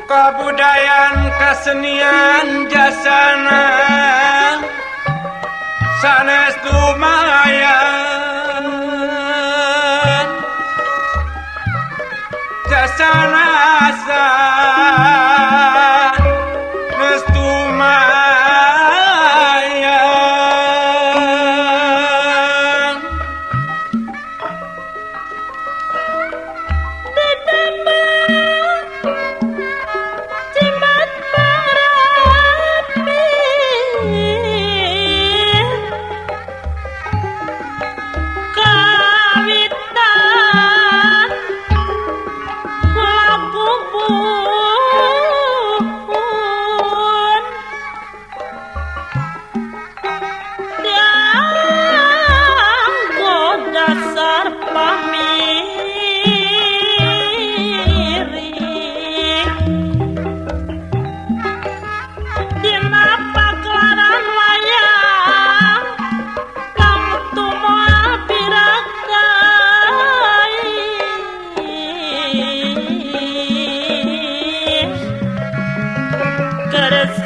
Kabudayan kasenian jasana sanes lumayan jasana sanes lumayan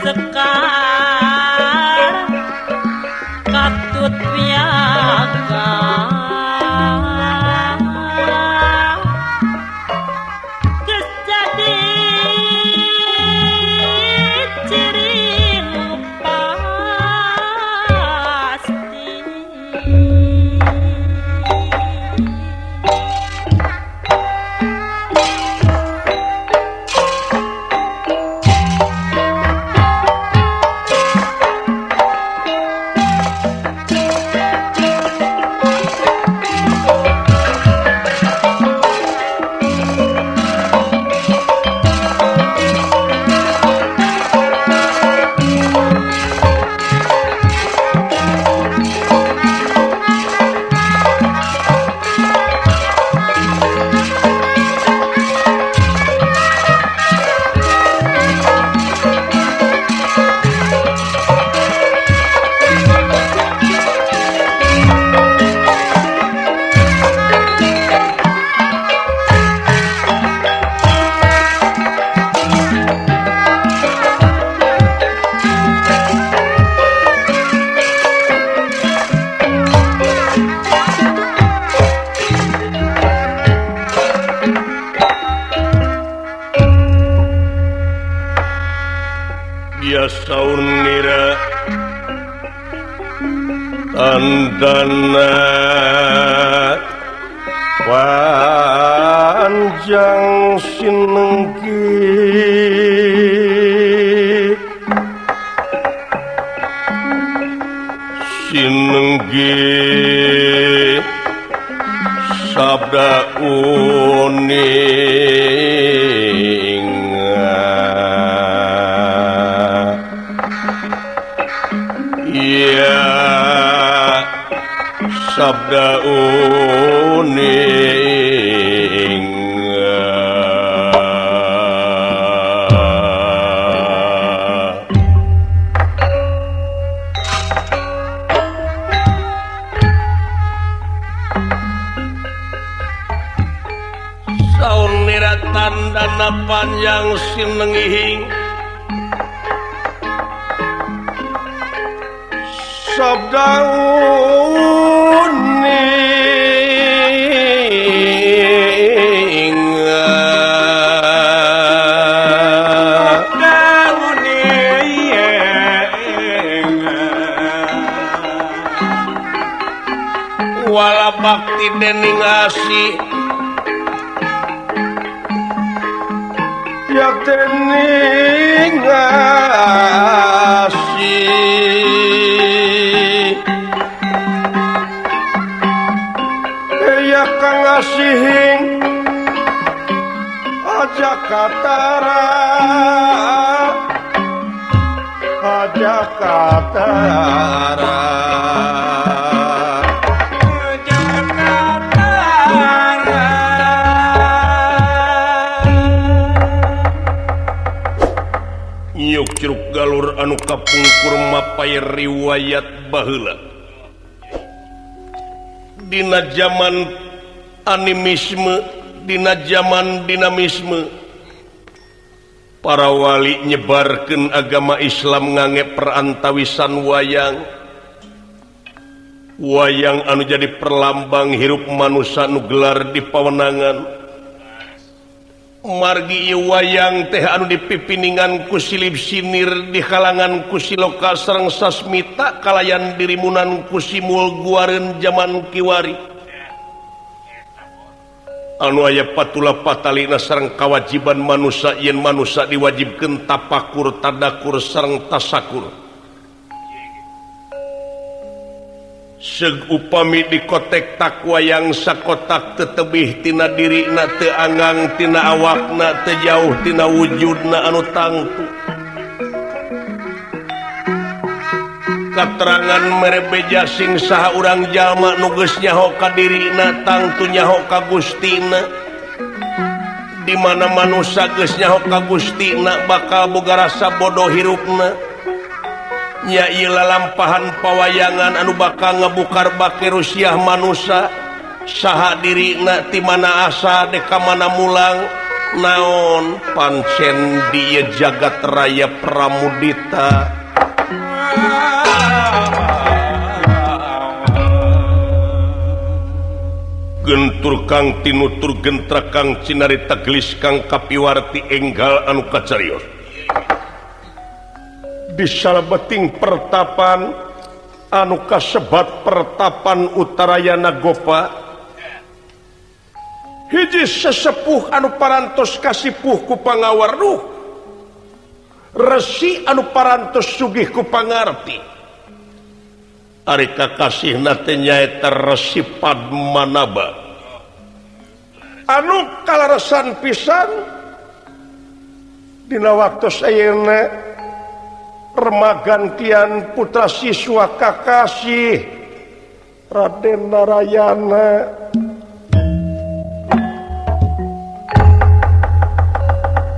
sekar katut piaga geus jadi ciri nu pasti saunira tandana panjang sinenggi sabda uning ya sabda uning saunira tandana panjang sinengihing sabda uning wala bakti dening asih ya dening asih ya kang asihing aja katara nyuk curug galur anu kapungkur mapai riwayat baheula dina zaman animisme, dina zaman dinamisme para wali nyebarkeun agama Islam ngangge perantawisan wayang anu jadi perlambang hirup manusia nu gelar di pawenangan margi ieu wayang teh anu dipipiningan ku silib sinir di kalangan ku siloka sareng sasmita kalayan dirimunan ku simul guareun zaman kiwari anu aya patula patalina sareng kawajiban manusia yen manusia diwajibkeun tapakur tadakur sareng tasakur seg upami dikotek tak wayang sakotak tetebih tina dirina teu anggang tina awakna teu jauh tina wujudna anu tangtu katerangan merebeja sing saha urang jalma nu geus nyaho ka dirina tangtu nyaho ka Gustina di mana manusia geus nyaho ka Gustina bakal boga rasa bodoh hirupna nya ieu lalampahan pawayangan anu bakal ngabukar bake rusiah manusia saha dirina ti mana asa deka mana mulang naon pancen di jagat raya pramudita gentur kang tinutur gentra kang cinarita gelis kang kapiwarti enggal anu kacarios di salebeting pertapan anu kasebat pertapan Utarayana Gopa hiji sesepuh anu parantos kasipuh ku pangaweruh resi anu parantos sugih ku pangarti ari kakasihna teh nyaeta Resi Padmanaba anu kalarasan pisan dina waktos ayeuna remagantian putra siswa kakasih Raden Narayana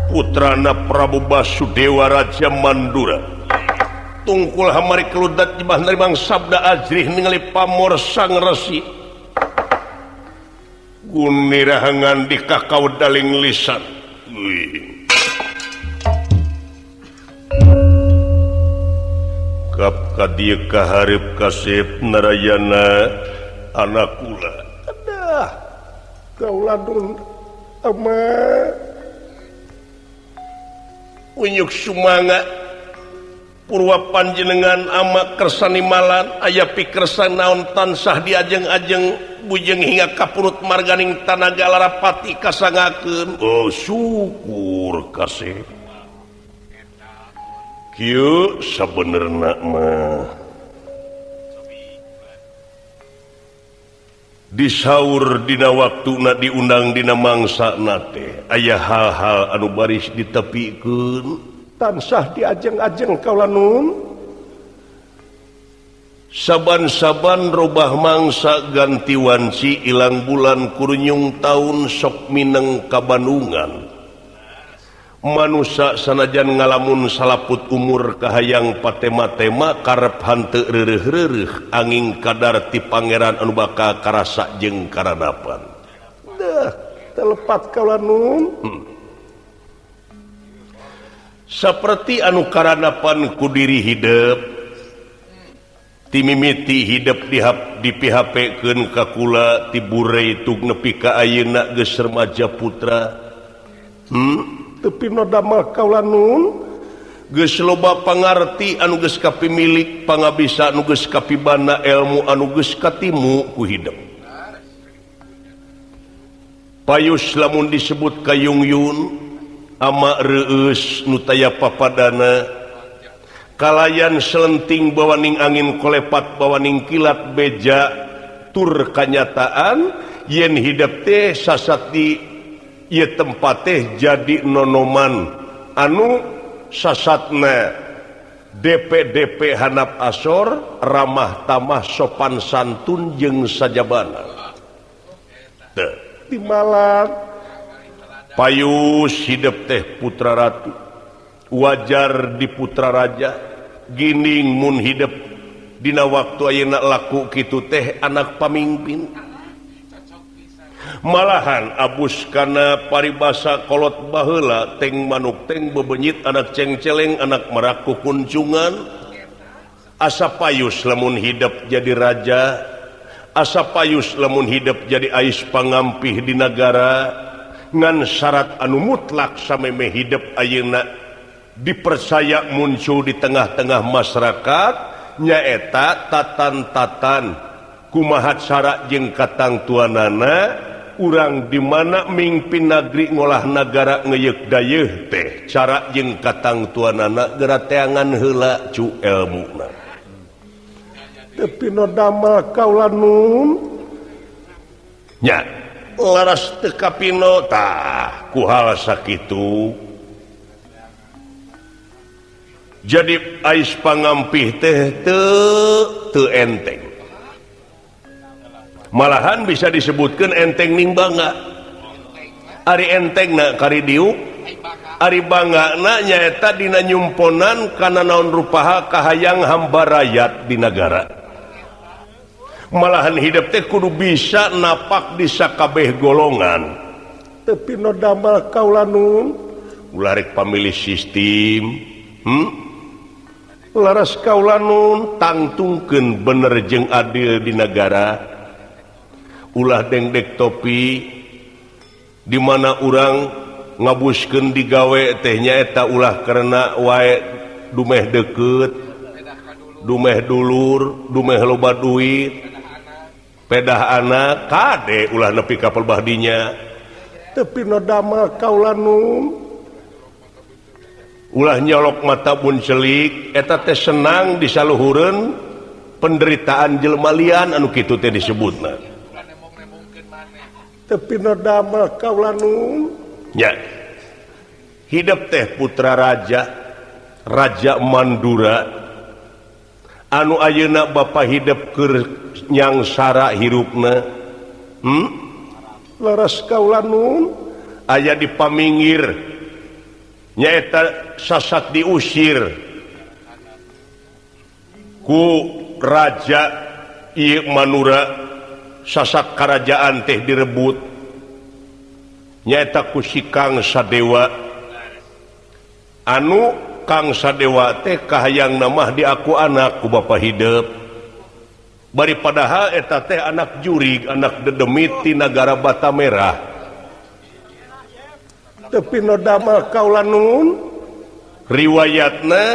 putrana Prabu Basudewa Raja Mandura tungkul hamari keludat jebah narimang sabda ajrih ningali pamor sang resi gunirahangan di kakau daling lisan kap kadieu kaharep kasep Narayana anak kula adah kaula dun ama unyuk sumanga purwa panjenengan ama kersani malan aya pikersan naon tansah diajeng-ajeng bujeng hingga kapurut marganing tanaga larapati kasangakeun oh syukur kasep kieu sabenerna mah disaur dina waktuna diundang dina mangsana teh aya hal-hal anu baris ditepikeun tansah diajeng-ajeng kaula nun saban-saban robah mangsa ganti wanci ilang bulan kurnyung taun sok mineng ka Bandungan manusia sanajan ngalamun salaput umur kahayang patema-tema karep hanteu reureuh-reureuh angin kadar ti pangeran anu bakal karasa jeung karadapan dah telepat kaula nun saperti anu karadapan ku diri hidup ti mimiti hidup di PHP-keun ka kula ti burei tug nepi ka ayeuna geus remaja putra tepi no damel kaula nun geus loba pangarti anu geus kapimilik pangabisa anu geus kapibana ilmu anu geus katimu ku hidup payus lamun disebut kayungyun ama reueus nu taya papadana kalayan selenting bawaning angin kolepat bawaning kilat beja tur kanyataan yen hidup teh sasat di ieu tempat teh jadi nonoman anu sasatna DP handap asor ramah tamah sopan santun jeung sajabana teu di malang payus hidup teh putra ratu wajar di putra raja gining mun hidup dina waktu ayeuna laku kitu teh anak pamimpin malahan abus kana paribasa kolot baheula teng manuk teng bebenyit anak cengceleng anak meraku kunjungan asa payus lamun hidup jadi raja asa payus lamun hidup jadi ais pangampih di negara ngan syarat anu mutlak sameme hidup ayeuna dipercaya muncul di tengah-tengah masyarakat nyaeta tatan-tatan kumaha cara jeung katang tuanana urang di mana mimpin negeri ngolah negara ngeyek dayeuh teh cara jeung katang tuanana gerateangan heula cu elmuna tapi no damel kaulanun nya laras teu kapino tah ku hal sakitu jadi ais pangampih teh teu enteng malahan bisa disebutkan enteng ning bangga ari enteng na kari diuk ari bangga na nyaeta dina nyumponan kana naon rupaha kahayang hamba rakyat di negara malahan hidup teh kudu bisa napak di sakabeh golongan tapi no damel kaulanun ulah rek pamilih sistem laras kaulanun tangtungkeun bener jeung adil di negara ulah dengdek topi di mana urang ngabuskeun digawe teh nyaeta ulah karena wae dumeh deukeut dumeh dulur dumeh loba duit pedah anak kade ulah nepi ka pelbahdinya tapi no damel kaulanun ulah nyolok mata buncelik eta teh senang disaluhureun penderitaan jelema lian anu kitu teh disebutna tapi no damel kaulanun nya hidup teh putra raja Raja Mandura anu ayeuna bapa hidup keur nyangsara hirupna laras kaulanun aya di paminggir nyaeta sasat diusir ku raja ieu Manura sasak kerajaan teh direbut nyaeta ku si Kang Sadewa anu Kang Sadewa teh kahayang namah diaku anak ku bapa hidup bari padahal eta teh anak jurig anak dedemit ti nagara Batamerah tapi no damel kaulanun riwayatna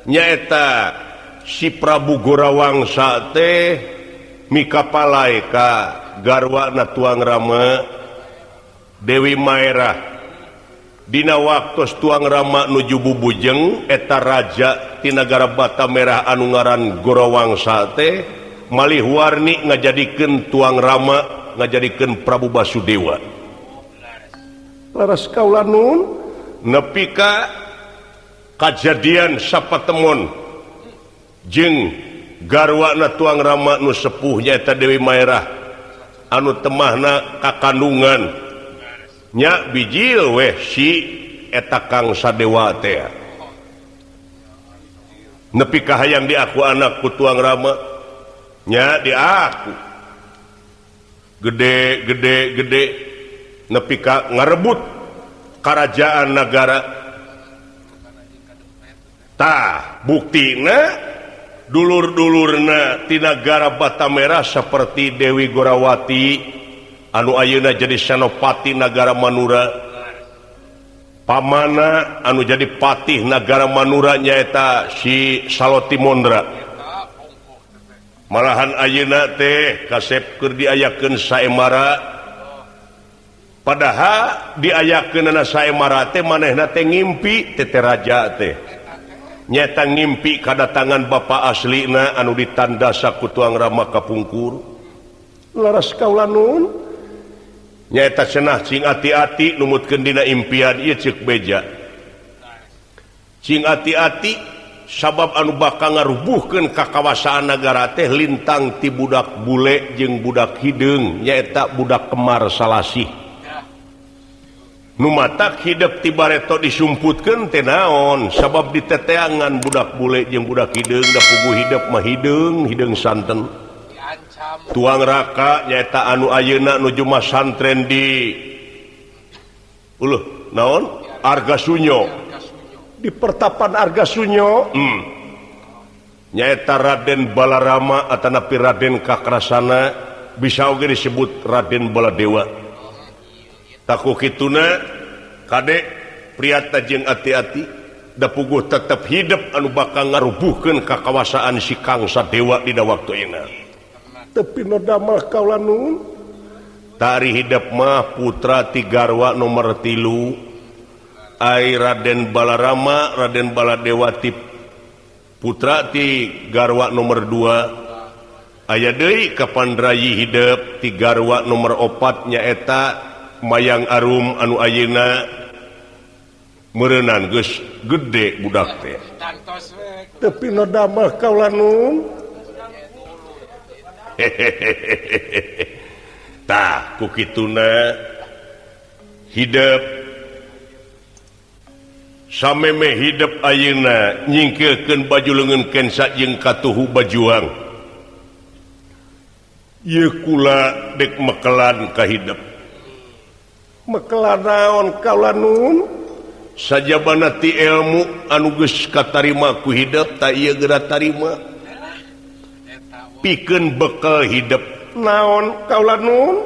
nyaeta si Prabu Gorawangsa teh mikapalai ka garwana Tuang Rama Dewi Maerah dina waktos Tuang Rama nuju bubujeng eta raja ti nagara Batamerah anu ngaran Gorawangsa teh malih warni ngajadikeun Tuang Rama ngajadikeun Prabu Basudewa laras kaulanun nepi ka kajadian sapatemon jeung garwana Tuang Rama nu sepuh nyaeta Dewi Maerah anu temahna kakandungan nya bijil weh si eta Kang Sadewa teh nepi ka hayang diaku anak ku Tuang Rama nya diaku gede nepi ka ngarebut kerajaan negara tah buktina dulur-dulurna ti nagara Batamerah seperti Dewi Gorawati anu ayeuna jadi senopati nagara Manura pamana anu jadi patih nagara Manura nyaeta si Salotimondra malahan ayeuna teh kasep keur diayakeun saemara padahal diayakeunna saemara teh manehna teh ngimpi teh raja teh nyata ngimpi kadatangan bapa aslina anu ditandasa ku Tuang Rama kapungkur laras kaulanun nyata cenah cing ati-ati numutkeun dina impian ieu ceuk beja cing ati-ati sabab anu bakal ngarubuhkeun kakawasaan nagara teh lintang ti budak bule jeung budak hideung nyaeta budak Kemar Salasih nu matak hidup ti bareto disumputkeun teh naon sabab diteteangan budak bule jeung budak hideung da puguh hidup mah hideung santen tuang raka nyaeta anu ayeuna nuju masantren di naon Argasunyo di pertapan Argasunyo nyaeta Raden Balarama atanapi Raden Kakrasana bisa oge disebut Raden Baladewa taku kituna kadek priata jeung ati-ati da puguh tetep hidup anu bakal ngarubuhkeun kakawasaan si Kang Sadewa dina waktu ayeuna tapi no damah kaula nun tari hidup mah putra ti garwa nomor 3 ai Raden Balarama Raden Baladewa ti putra ti garwa nomor 2 aya deui kapandrayi hidup ti garwa nomor 4 nyaeta Mayang Arum anu ayeuna meureunan geus gede budak teh tapi no damah kaula nun tah kukituna hidup sameme hidup ayeuna nyingkeulkeun baju leungeun kensa jeung katuhu bajuang ieu kula dek mekelan ka hidup mekelan naon kaula nun sajabana ti ilmu anu geus katarima ku hidup ta ieu geura tarima pikeun bekal hidup naon kaula nun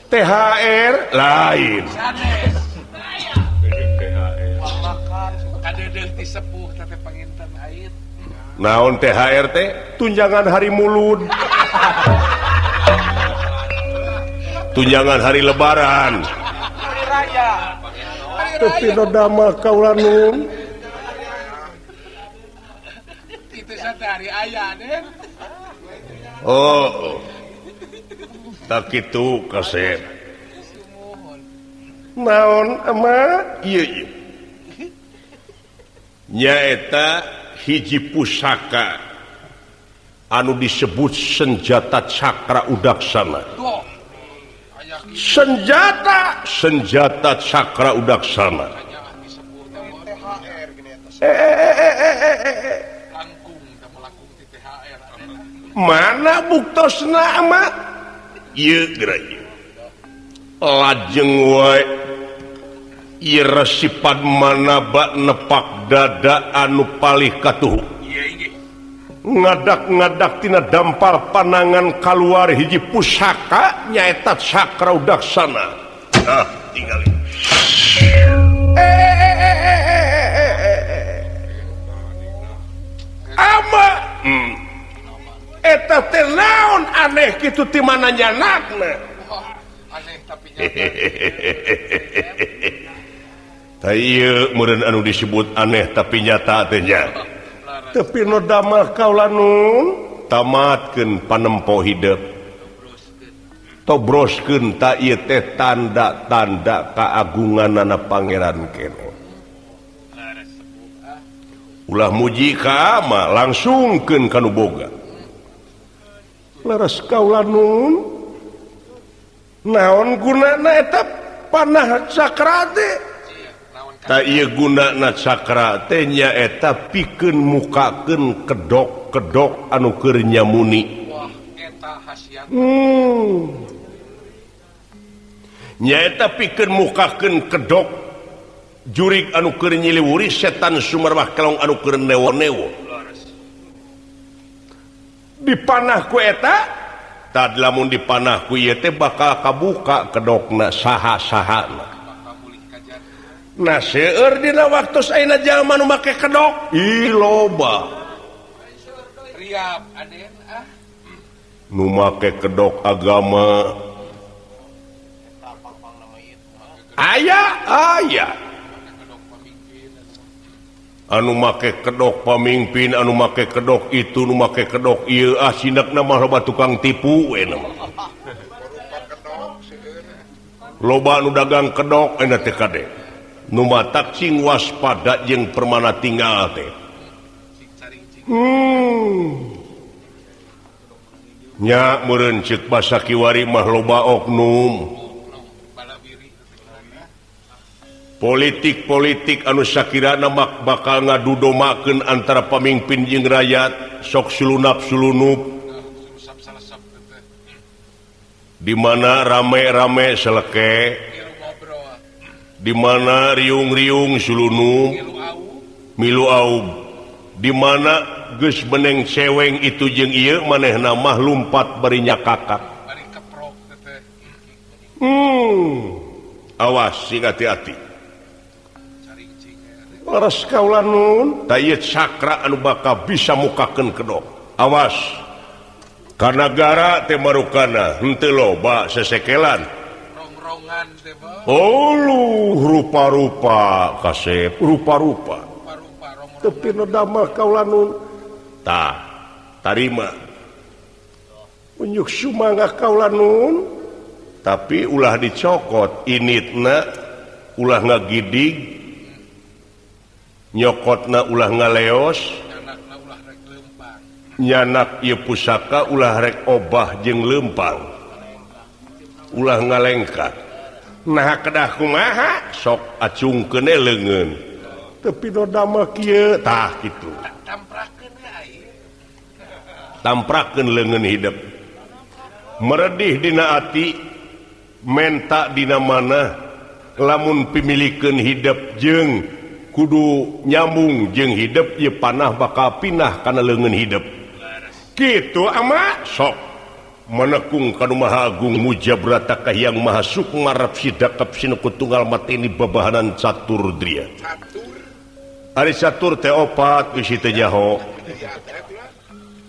THR lain naon THR teh tunjangan hari mulud tunjangan hari lebaran hari raya tapi no damah kaula nun hari ayah deh oh tak itu kasep naon ama ieu nyaeta hiji pusaka anu disebut senjata cakra udaksana senjata cakra udaksana mana buktosna ama ieu geura ieu lajeng wae ieu resipad manaba nepak dada anu palih katuhu ngadak-ngadak tina dampal panangan kaluar hiji pusaka nyaeta cakra udaksana tinggalin ama eta teh naon aneh kitu ti mana nyanakna aneh tapi nyata ieu meureun anu disebut aneh tapi nyata teh nya tapi no damah kaula nun tamatkeun panempo hidup tobroskeun ta ieu teh tanda-tanda kaagunganana pangeran kene ulah muji ka ama langsungkeun kanu boga laras kaula nun naon gunana eta panah cakra teh ta ieu gunana cakra teh nyaeta pikeun mukakeun kedok-kedok anu keur nyamuni wah eta hasiat nyaeta pikeun mukakeun kedok jurig anu keur nyiliwuri setan sumerwah kelong anu keur newo-newo dipanah ku eta tad lamun dipanah ku ieu teh bakal kabuka kedokna saha-sahana nah seueur dina waktos ayeuna jalma nu make kedok ih loba riap aden nu make kedok agama aya anu make kedok pamimpin anu make kedok itu nu make kedok ieu sinekna mah loba tukang tipu we mah loba anu dagang kedok ena teh kade nu matak cing waspada jeung permana tinggal teh nya meureun ceuk basa kiwari mah loba oknum politik anu sakirana bakal ngadudomakeun antara pamimpin jeung rakyat sok sulunap-sulunub di mana rame-rame seleke di mana riung-riung sulunub milu aub di mana geus beneng ceweng itu jeung ieu manehna mah lumpat bari nyakakak awas sing hati-hati laras kaula nun tayet sakra anu bakal bisa mukakeun kedok awas ka nagara teh marukana henteu loba sesekelan rongrongan teh rupa-rupa kasep rupa-rupa tapi nu damel kaula nun tah tarima unyuk sumangga kaula nun tapi ulah dicokot initna ulah ngagidig nyokotna ulah ngaleos nyanak ieu pusaka ulah rek obah jeung leumpang ulah ngalengkat nah kedah kumaha sok acungkeun leungeun tapi nu damel kieu tah kitu tamprakeun leungeun hidup meredih dina ati menta dina mana lamun pimilikeun hidup jeung kudu nyambung jeung hidup ieu panah bakal pindah kana leungeun hidup kitu ama sok manekung kanu maha agung mujabrata kahyang maha sukma rab sidakap sinuku tunggal mateni babahanan catur dria ari catur teh opat geus teh nyaho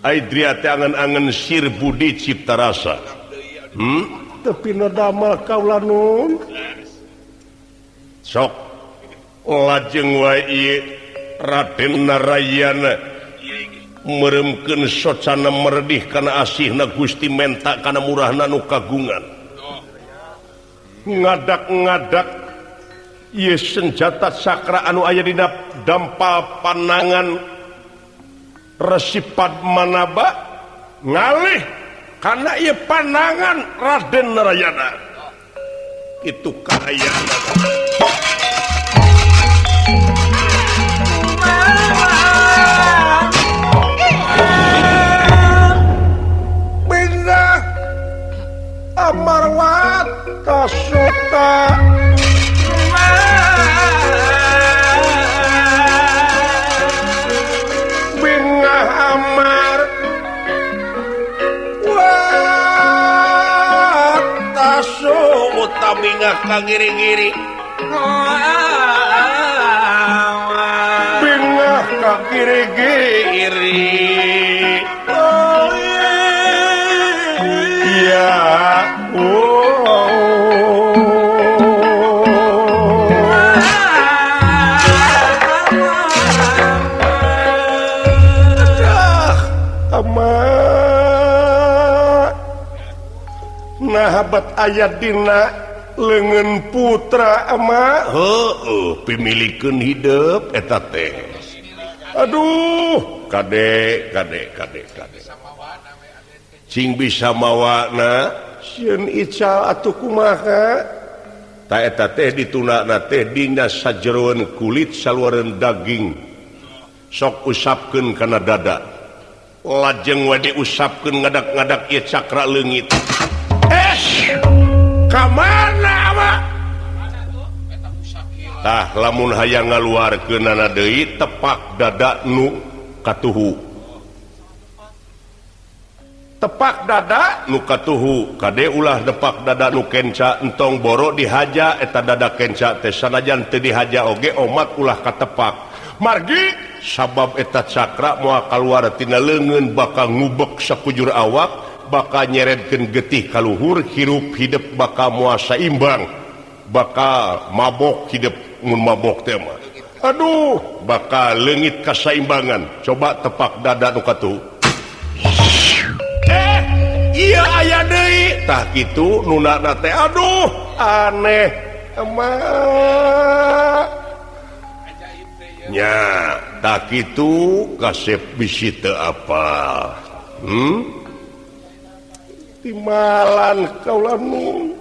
ai dria teh angen-angen sir budi cipta rasa tapi nu damel kaula nun sok lajeng wae ieu Raden Narayana meremkeun socana meredih kana asihna Gusti menta kana murahna nu kagungan ngadak-ngadak ieu senjata sakra anu aya dina dampal panangan Resi Padmanaba ngalih kana ieu panangan Raden Narayana itu kaayana Amarwat Kasuta Bingah Amar Wat Kasuta Bingah kagiri-giri Bingah kagiri-giri nahabat ayat dina leungeun putra ama pimilikeun hidup eta teh aduh kade cing bisa mawana sieun ical atuh kumaha ta eta teh ditunana teh dina sajeroeun kulit saluareun daging sok usapkeun kana dada lajeng we diusapkeun ngadak-ngadak ieu cakra leungit kamana ama tah lamun hayang ngaluarkeunana deui tepak dada nu katuhu tepak dada nu katuhu kade ulah depak dada nu kenca entong boro dihaja eta dada kenca teh sanajan teu dihaja oge omat ulah katepak margi sabab eta cakra moal kaluar tina leungeun bakal ngubek sakujur awak bakal nyeredkeun getih ka luhur hirup hidup bakal moal saimbang bakal mabok hidup mun mabok teh mah aduh bakal leungit kasaimbangan coba tepak dada nu katuhu iya aya deui tah kitu nunana teh aduh aneh emang nya tah kitu kasep bisi teu apa timalan kaula nun